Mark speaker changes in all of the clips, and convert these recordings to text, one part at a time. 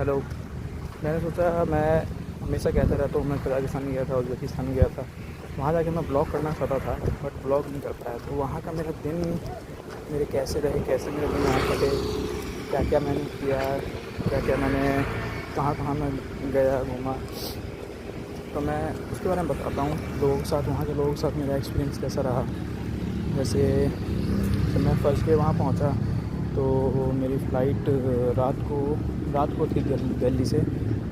Speaker 1: Hello. मैंने सोचा, मैं हमेशा कहता रहता हूँ मैं कजाकिस्तान गया था, उज़्बेकिस्तान गया था, वहाँ जाके मैं ब्लॉग करना चाहता था बट ब्लॉग नहीं कर पाया। तो वहाँ का मेरा दिन मेरे कैसे रहे, कैसे मेरे दिन वहाँ कटे, क्या क्या मैंने किया, क्या क्या मैंने कहाँ कहाँ मैं गया घूमा, तो मैं उसके बारे में बताता हूँ लोगों के साथ, वहाँ के लोगों के साथ मेरा एक्सपीरियंस कैसा रहा। जैसे जब मैं फर्स्ट डे वहाँ पहुँचा तो मेरी फ़्लाइट रात को थी दिल्ली से।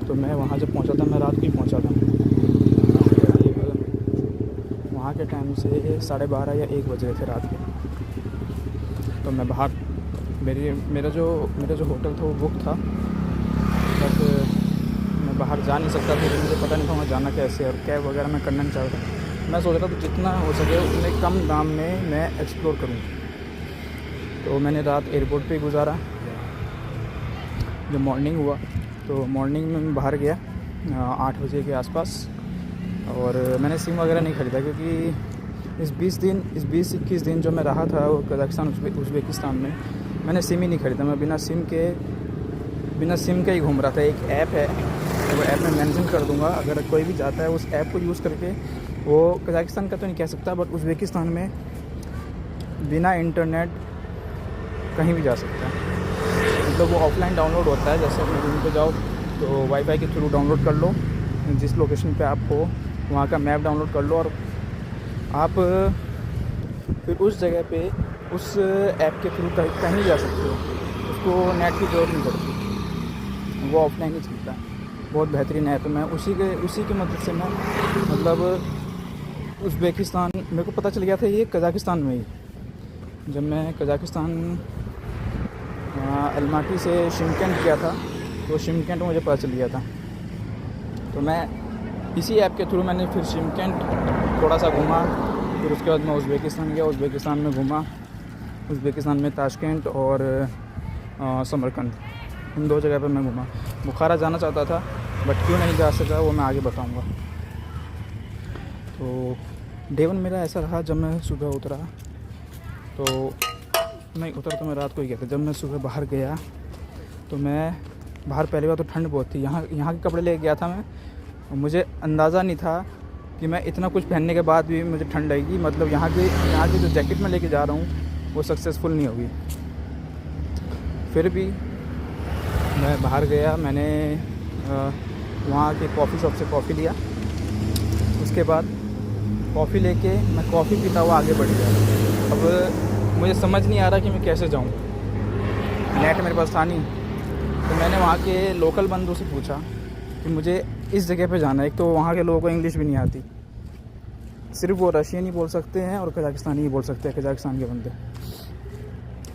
Speaker 1: तो मैं वहाँ जब पहुँचा था, मैं रात को ही पहुँचा था, करीब वहाँ के टाइम से 12:30 या 1 बज रहे थे रात के। तो मैं बाहर, मेरा जो होटल था वो बुक था, बट मैं बाहर जा नहीं सकता था, मुझे पता नहीं था वहाँ जाना कैसे, और कैब वगैरह मैं करना नहीं चाहता। मैं सोच रहा था जितना हो सके उतने कम दाम में मैं एक्सप्लोर करूँ। तो मैंने रात एयरपोर्ट पे गुजारा। जब मॉर्निंग हुआ तो मॉर्निंग में मैं बाहर गया 8 बजे के आसपास, और मैंने सिम वगैरह नहीं ख़रीदा, क्योंकि इस 20-21 दिन जो मैं रहा था वो कज़ाकिस्तान उज़्बेकिस्तान में, मैंने सिम ही नहीं ख़रीदा। मैं बिना सिम के ही घूम रहा था। एक ऐप है, तो वो ऐप मैं मेंशन कर दूंगा, अगर कोई भी जाता है उस ऐप को यूज़ करके, वो कज़ाकिस्तान का तो नहीं कह सकता बट उज़्बेकिस्तान में बिना इंटरनेट कहीं भी जा सकता है। मतलब वो ऑफलाइन डाउनलोड होता है, जैसे अपने रूम पे जाओ तो वाईफाई के थ्रू डाउनलोड कर लो, जिस लोकेशन पे आप हो वहाँ का मैप डाउनलोड कर लो, और आप फिर उस जगह पे उस ऐप के थ्रू कहीं जा सकते हो। उसको नेट की ज़रूरत नहीं पड़ती, वो ऑफलाइन ही चलता है। बहुत बेहतरीन ऐप है। मैं उसी की मदद से मैं मतलब उज़्बेकिस्तान, मेरे को पता चल गया था ये कज़ाकिस्तान में ही। जब मैं कज़ाकिस्तान अलमाटी से शिमकेंट गया था तो शिमकेंट मुझे पता चल गया था। तो मैं इसी ऐप के थ्रू मैंने फिर शिमकेंट थोड़ा सा घूमा, फिर उसके बाद मैं उज़्बेकिस्तान गया, उज़्बेकिस्तान में घूमा। उज़्बेकिस्तान में ताशकेंट और समरकंद, इन 2 जगह पर मैं घूमा। बुखारा जाना चाहता था बट क्यों नहीं जा सका वो मैं आगे बताऊंगा। तो डे 1 मेरा ऐसा रहा, जब मैं सुबह उतरा तो नहीं उतर तो मैं रात को ही गया था। जब मैं सुबह बाहर गया तो मैं बाहर, पहली बार तो ठंड बहुत थी, यहाँ के कपड़े लेके गया था मैं, और मुझे अंदाज़ा नहीं था कि मैं इतना कुछ पहनने के बाद भी मुझे ठंड आएगी। मतलब यहाँ की जो जैकेट मैं लेके जा रहा हूँ वो सक्सेसफुल नहीं होगी। फिर भी मैं बाहर गया, मैंने वहाँ के कॉफ़ी शॉप से कॉफ़ी लिया। उसके बाद कॉफ़ी लेके मैं कॉफ़ी पीता हुआ आगे बढ़ गया। अब मुझे समझ नहीं आ रहा कि मैं कैसे जाऊँ, नेट मेरे पास था नहीं। तो मैंने वहाँ के लोकल बंदों से पूछा कि मुझे इस जगह पे जाना है। एक तो वहाँ के लोगों को इंग्लिश भी नहीं आती, सिर्फ वो रशियन ही बोल सकते हैं और कज़ाकिस्तानी ही बोल सकते हैं, कज़ाकिस्तान के बंदे।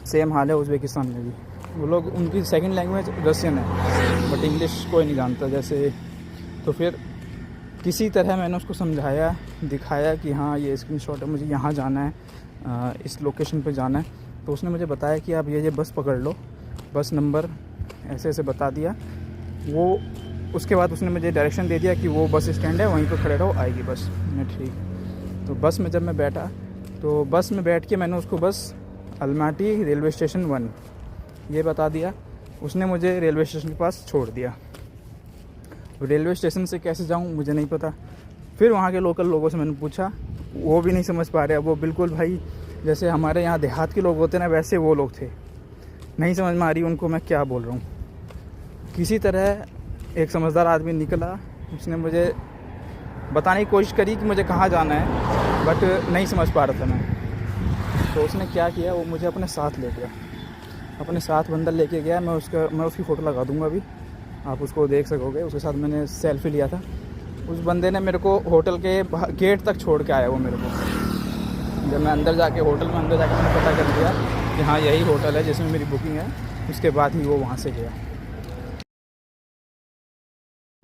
Speaker 1: सेम हाल है उज़्बेकिस्तान में भी, वो लोग, उनकी सेकंड लैंग्वेज रशियन है बट इंग्लिश कोई नहीं जानता जैसे। तो फिर किसी तरह मैंने उसको समझाया, दिखाया कि हाँ ये स्क्रीनशॉट है, मुझे यहाँ जाना है, इस लोकेशन पे जाना है। तो उसने मुझे बताया कि आप ये बस पकड़ लो, बस नंबर ऐसे ऐसे बता दिया वो। उसके बाद उसने मुझे डायरेक्शन दे दिया कि वो बस स्टैंड है, वहीं पर खड़े रहो, आएगी बस। मैं ठीक। तो बस में जब मैं बैठा तो बस में बैठ के मैंने उसको बस अलमाटी रेलवे स्टेशन 1 ये बता दिया। उसने मुझे रेलवे स्टेशन के पास छोड़ दिया। रेलवे स्टेशन से कैसे जाऊं मुझे नहीं पता। फिर वहाँ के लोकल लोगों से मैंने पूछा, वो भी नहीं समझ पा रहे। वो बिल्कुल भाई जैसे हमारे यहाँ देहात के लोग होते हैं ना, वैसे वो लोग थे। नहीं समझ में आ रही उनको मैं क्या बोल रहा हूँ। किसी तरह एक समझदार आदमी निकला, उसने मुझे बताने की कोशिश करी कि मुझे कहाँ जाना है, बट नहीं समझ पा रहा था मैं। तो उसने क्या किया, वो मुझे अपने साथ ले गया, अपने साथ बंदर लेके गया। मैं उसकी फ़ोटो लगा दूंगा अभी, आप उसको देख सकोगे। उसके साथ मैंने सेल्फ़ी लिया था। उस बंदे ने मेरे को होटल के गेट तक छोड़ के आया वो मेरे को। जब मैं अंदर जाके होटल में अंदर जाके मैंने पता कर लिया कि हाँ यही होटल है जिसमें मेरी बुकिंग है, उसके बाद ही वो वहाँ से गया।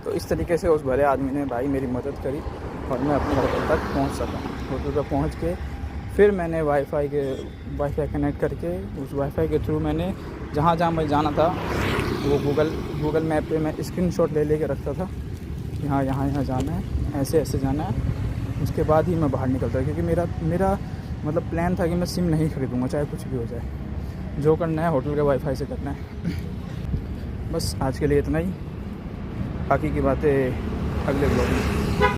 Speaker 1: तो इस तरीके से उस भले आदमी ने भाई मेरी मदद करी और मैं अपने होटल तक पहुँच सका। होटल पर पहुँच के फिर मैंने वाईफाई कनेक्ट करके, उस वाईफाई के थ्रू मैंने जहाँ मैं जाना था वो गूगल मैप पे मैं स्क्रीनशॉट ले के रखता था कि हाँ यहाँ जाना है, ऐसे ऐसे जाना है। उसके बाद ही मैं बाहर निकलता, क्योंकि मेरा मतलब प्लान था कि मैं सिम नहीं ख़रीदूँगा चाहे कुछ भी हो जाए, जो करना है होटल के वाईफाई से करना है। बस आज के लिए इतना ही, बाकी की बातें अगले ब्लॉग में।